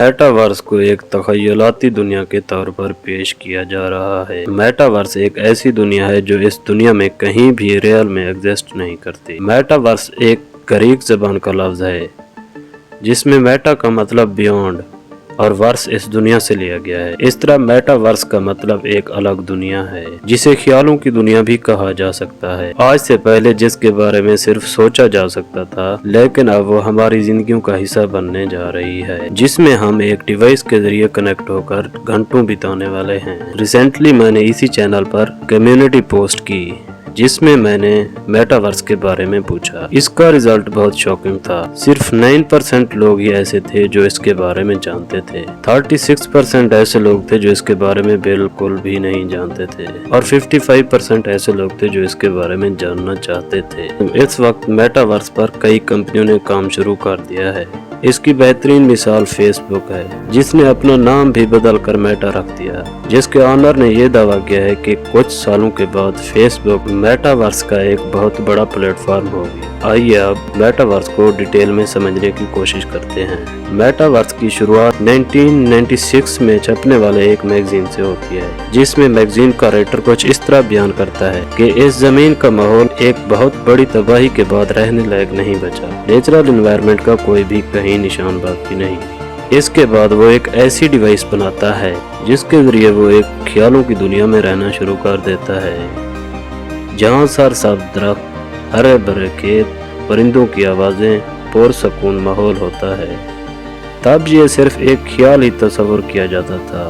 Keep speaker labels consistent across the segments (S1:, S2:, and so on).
S1: Metaverse को एक तख़य्युलाती दुनिया के तौर पर पेश किया जा रहा है। मेटावर्स एक ऐसी दुनिया है जो इस दुनिया में कहीं भी रियल में एग्जिस्ट नहीं करती। मेटावर्स एक ग्रीक ज़बान का लफ्ज़ है जिसमें मेटा का मतलब बियॉन्ड और वर्स इस दुनिया से लिया गया है। इस तरह मेटावर्स का मतलब एक अलग दुनिया है जिसे ख्यालों की दुनिया भी कहा जा सकता है। आज से पहले जिसके बारे में सिर्फ सोचा जा सकता था, लेकिन अब वो हमारी जिंदगियों का हिस्सा बनने जा रही है, जिसमें हम एक डिवाइस के जरिए कनेक्ट होकर घंटों बिताने वाले हैं। रिसेंटली मैंने इसी चैनल पर कम्युनिटी पोस्ट की जिसमें मैंने मेटावर्स के बारे में पूछा। इसका रिजल्ट बहुत शॉकिंग था। सिर्फ 9% लोग ही ऐसे थे जो इसके बारे में जानते थे। 36% ऐसे लोग थे जो इसके बारे में बिल्कुल भी नहीं जानते थे और 55% ऐसे लोग थे जो इसके बारे में जानना चाहते थे। इस वक्त मेटावर्स पर कई कंपनियों ने काम शुरू कर दिया है। इसकी बेहतरीन मिसाल फेसबुक है, जिसने अपना नाम भी बदल कर मेटा रख दिया, जिसके ऑनर ने यह दावा किया है कि कुछ सालों के बाद फेसबुक मेटावर्स का एक बहुत बड़ा प्लेटफॉर्म होगी। आइए अब मेटावर्स को डिटेल में समझने की कोशिश करते हैं। मेटावर्स की शुरुआत 1996 में छपने वाले एक मैगजीन से होती है, जिसमें मैगजीन का राइटर कुछ इस तरह बयान करता है कि इस जमीन का माहौल एक बहुत बड़ी तबाही के बाद रहने लायक नहीं बचा। नेचुरल एनवायरनमेंट का कोई भी कहीं निशान बाकी नहीं। इसके बाद वो एक ऐसी डिवाइस बनाता है जिसके जरिए वो एक ख्यालों की दुनिया में रहना शुरू कर देता है, जहाँ सरसब्ज़ दरख्त, हरे भरे खेत, परिंदों की आवाज़ें, पुरसकून माहौल होता है। तब ये सिर्फ एक ख्याल ही तस्वर किया जाता था,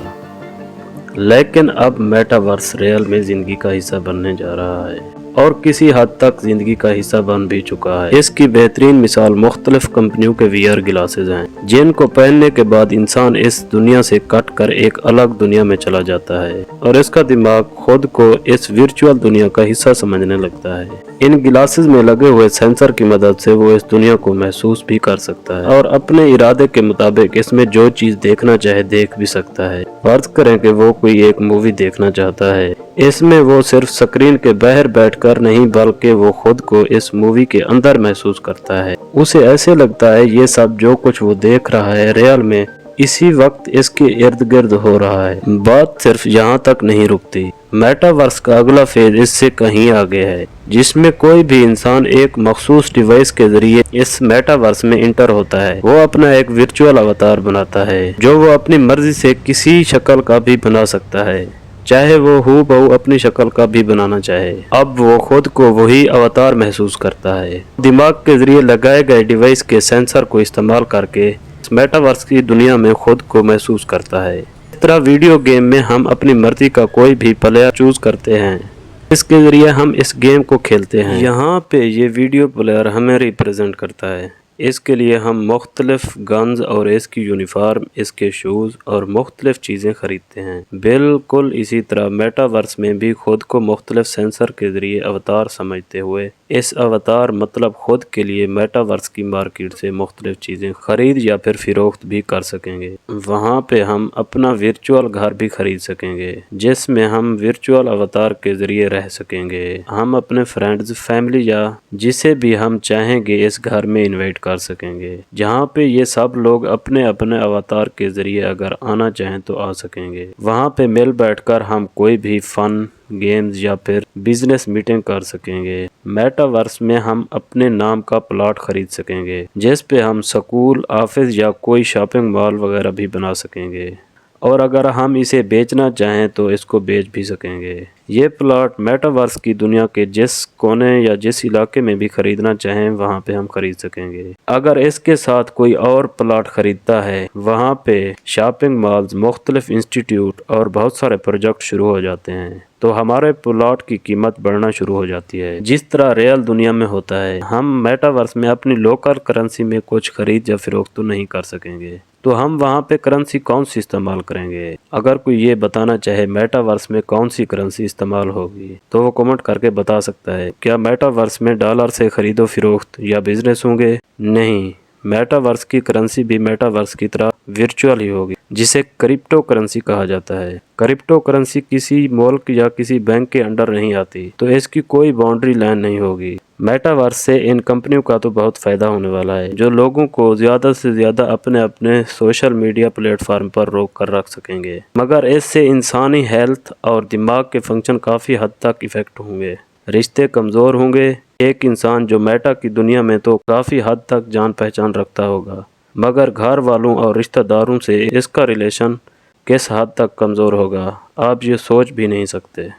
S1: लेकिन अब मेटावर्स रियल में जिंदगी का हिस्सा बनने जा रहा है और किसी हद तक जिंदगी का हिस्सा बन भी चुका है। इसकी बेहतरीन मिसाल मुख्तलिफ कंपनियों के VR ग्लासेस हैं, जिनको पहनने के बाद इंसान इस दुनिया से कट कर एक अलग दुनिया में चला जाता है और इसका दिमाग खुद को इस वर्चुअल दुनिया का हिस्सा समझने लगता है। इन ग्लासेस में लगे हुए सेंसर की मदद से वो इस दुनिया को महसूस भी कर सकता है और अपने इरादे के मुताबिक इसमें जो चीज देखना चाहे देख भी सकता है। फर्ज करें कि वो कोई एक मूवी देखना चाहता है, इसमें वो सिर्फ स्क्रीन के बाहर बैठकर नहीं बल्कि वो खुद को इस मूवी के अंदर महसूस करता है। उसे ऐसे लगता है ये सब जो कुछ वो देख रहा है रियल में इसी वक्त इसके इर्द गिर्द हो रहा है। बात सिर्फ यहाँ तक नहीं रुकती। मेटावर्स का अगला फेज इससे कहीं आगे है, जिसमें कोई भी इंसान एक मखसूस डिवाइस के जरिए इस मेटावर्स में इंटर होता है। वो अपना एक वर्चुअल अवतार बनाता है जो वो अपनी मर्जी से किसी शक्ल का भी बना सकता है, चाहे वो हूबहू अपनी शक्ल का भी बनाना चाहे। अब वो खुद को वही अवतार महसूस करता है। दिमाग के जरिए लगाए गए डिवाइस के सेंसर को इस्तेमाल करके मेटावर्स की दुनिया में खुद को महसूस करता है। इस तरह वीडियो गेम में हम अपनी मर्जी का कोई भी प्लेयर चूज करते हैं, इसके जरिए हम इस गेम को खेलते हैं। यहाँ पे ये वीडियो प्लेयर हमें रिप्रेजेंट करता है। इसके लिए हम मुख्तलिफ गन्स और इसकी यूनिफॉर्म, इसके शूज़ और मुख्तलिफ चीज़ें ख़रीदते हैं। बिल्कुल इसी तरह मेटावर्स में भी खुद को मुख्तलिफ सेंसर के ज़रिए अवतार समझते हुए इस अवतार मतलब खुद के लिए मेटावर्स की मार्केट से मुख्तलिफ चीज़ें ख़रीद या फिर फ़रोख्त भी कर सकेंगे। वहाँ पे हम अपना वर्चुअल घर भी ख़रीद सकेंगे जिसमें हम वर्चुअल अवतार के ज़रिए रह सकेंगे। हम अपने फ्रेंड्स, फैमिली या जिसे भी हम चाहेंगे इस घर में इन्वाइट कर सकेंगे, जहाँ पे ये सब लोग अपने अपने अवतार के जरिए अगर आना चाहें तो आ सकेंगे। वहाँ पे मिल बैठकर हम कोई भी फन, गेम्स या फिर बिजनेस मीटिंग कर सकेंगे। मेटावर्स में हम अपने नाम का प्लॉट खरीद सकेंगे जिस पे हम स्कूल, ऑफिस या कोई शॉपिंग मॉल वगैरह भी बना सकेंगे और अगर हम इसे बेचना चाहें तो इसको बेच भी सकेंगे। ये प्लॉट मेटावर्स की दुनिया के जिस कोने या जिस इलाके में भी खरीदना चाहें वहाँ पे हम खरीद सकेंगे। अगर इसके साथ कोई और प्लॉट खरीदता है, वहाँ पे शॉपिंग मॉल्स, मुख्तलिफ इंस्टीट्यूट और बहुत सारे प्रोजेक्ट शुरू हो जाते हैं, तो हमारे प्लॉट की कीमत बढ़ना शुरू हो जाती है। जिस तरह रियल दुनिया में होता है, हम मेटावर्स में अपनी लोकल करेंसी में कुछ खरीद या फरोख्त तो नहीं कर सकेंगे, तो हम वहाँ पे करेंसी कौन सी इस्तेमाल करेंगे? अगर कोई ये बताना चाहे मेटावर्स में कौन सी करेंसी इस्तेमाल होगी तो वो कमेंट करके बता सकता है। क्या मेटावर्स में डॉलर से खरीदो फरोख्त या बिजनेस होंगे? नहीं, मेटावर्स की करेंसी भी मेटावर्स की तरह वर्चुअल ही होगी, जिसे क्रिप्टो करेंसी कहा जाता है। क्रिप्टो करेंसी किसी मुल्क या किसी बैंक के अंडर नहीं आती, तो इसकी कोई बाउंड्री लाइन नहीं होगी। मेटावर्स से इन कंपनियों का तो बहुत फायदा होने वाला है, जो लोगों को ज़्यादा से ज़्यादा अपने अपने सोशल मीडिया प्लेटफॉर्म पर रोक कर रख सकेंगे। मगर इससे इंसानी हेल्थ और दिमाग के फंक्शन काफ़ी हद तक इफ़ेक्ट होंगे, रिश्ते कमज़ोर होंगे। एक इंसान जो मेटा की दुनिया में तो काफ़ी हद तक जान पहचान रखता होगा, मगर घर वालों और रिश्तेदारों से इसका रिलेशन किस हद तक कमज़ोर होगा, आप ये सोच भी नहीं सकते।